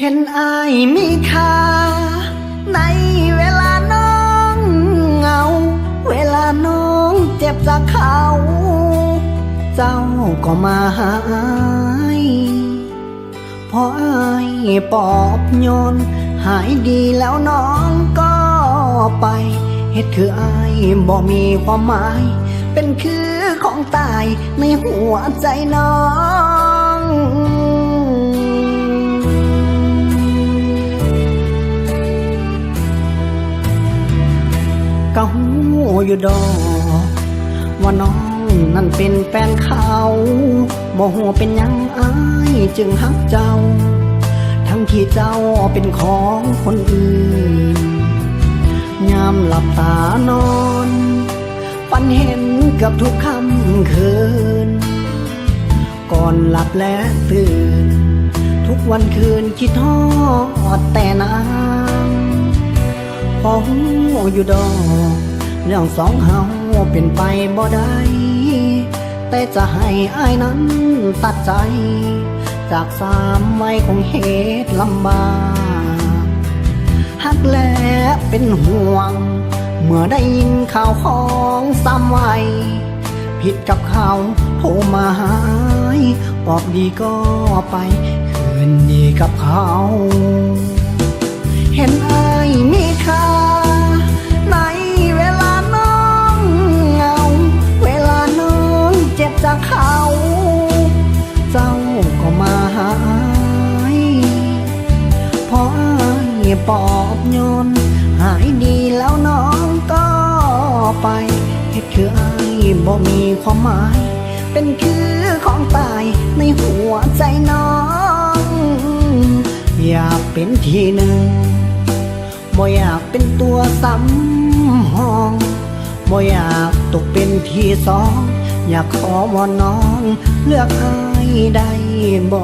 เห็นอายมีค่าในเวลาน้องเหงาเวลาน้องเจ็บจากเขาเจ้าก็มาหาอายพออายปลอบโยนหายดีแล้วน้องก็ไปเฮ็ดคืออายบ่มีความหมายเป็นคือของตายในหัวใจน้องก็หูอยู่ดอกว่าน้องนั่นเป็นแฟนเขาบ่ฮู้เป็นหยังอายจึงฮักเจ้าทั้งที่เจ้าเป็นของคนอื่นยามหลับตานอนฝันเห็นกับทุกค่ำคืนก่อนหลับและตื่นทุกวันคืนคิดทอดแต่นางพอหูอยู่ดอกเรื่องสองเฮาเป็นไปบ่ได้แต่จะให้อายนั้นตัดใจจากสามวัยของเหตุลำบากหักและเป็นห่วงเมื่อได้ยินข่าวของสามวัยผิดกับเขาโทรมาหาบอกดีก็ไปคืนดีกับเขาเห็นอายมีค่าในเวลาน้องเหงาเวลาน้องเจ็บจากเขาเจ้าก็มาหาพออายปลอบโยนหายดีแล้วน้องก็ไปเฮ็ดคืออายบ่มีความหมายเป็นคือของตายในหัวใจน้องอยากเป็นที่หนึ่งบ่อยากเป็นตัวสำห้องบ่อยากตกเป็นที่สองอยากขอวอนน้องเลือกอายได้บ่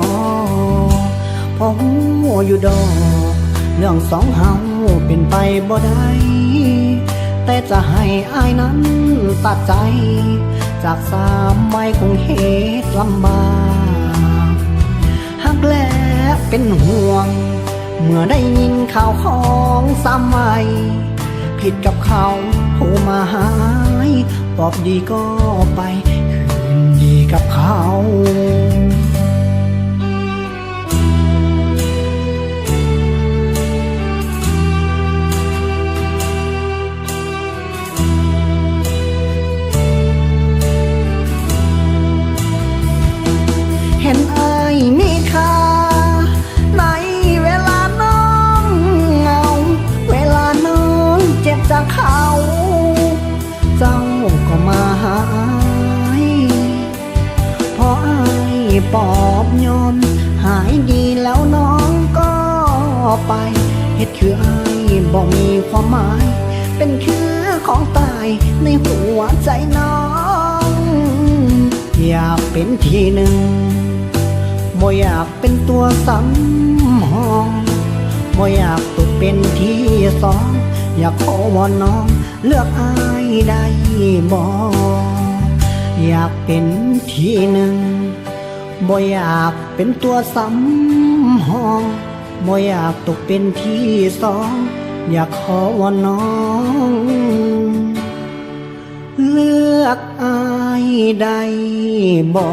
พอหูอยู่ดอกเรื่องสองเฮาเป็นไปบ่ได้แต่จะให้อายนั้นตัดใจจากสามวัยคงเหตุลำบากหักและเป็นห่วงเมื่อได้ยินข่าวของสามวัยผิดกับเขาโทรมาหาบอกดีก็ไปคืนดีกับเขาเห็นอายมีค่าในเวลาน้องเหงาเวลาน้องเจ็บจากเขาเจ้าก็มาหาพออายปลอบโยนหายดีแล้วน้องก็ไปเฮ็ดคืออายบ่มีความหมายเป็นคือของตายในหัวใจน้องอยากเป็นที่หนึ่งบ่อยากเป็นตัวสำห้องบ่อยากตกเป็นที่สองอยากขอวอนน้องเลือกอายได้บ่อยากเป็นที่หนึ่งบ่อยากเป็นตัวสำห้องบ่อยากตกเป็นที่สองอยากขอวอนน้องเลือกอายได้บ่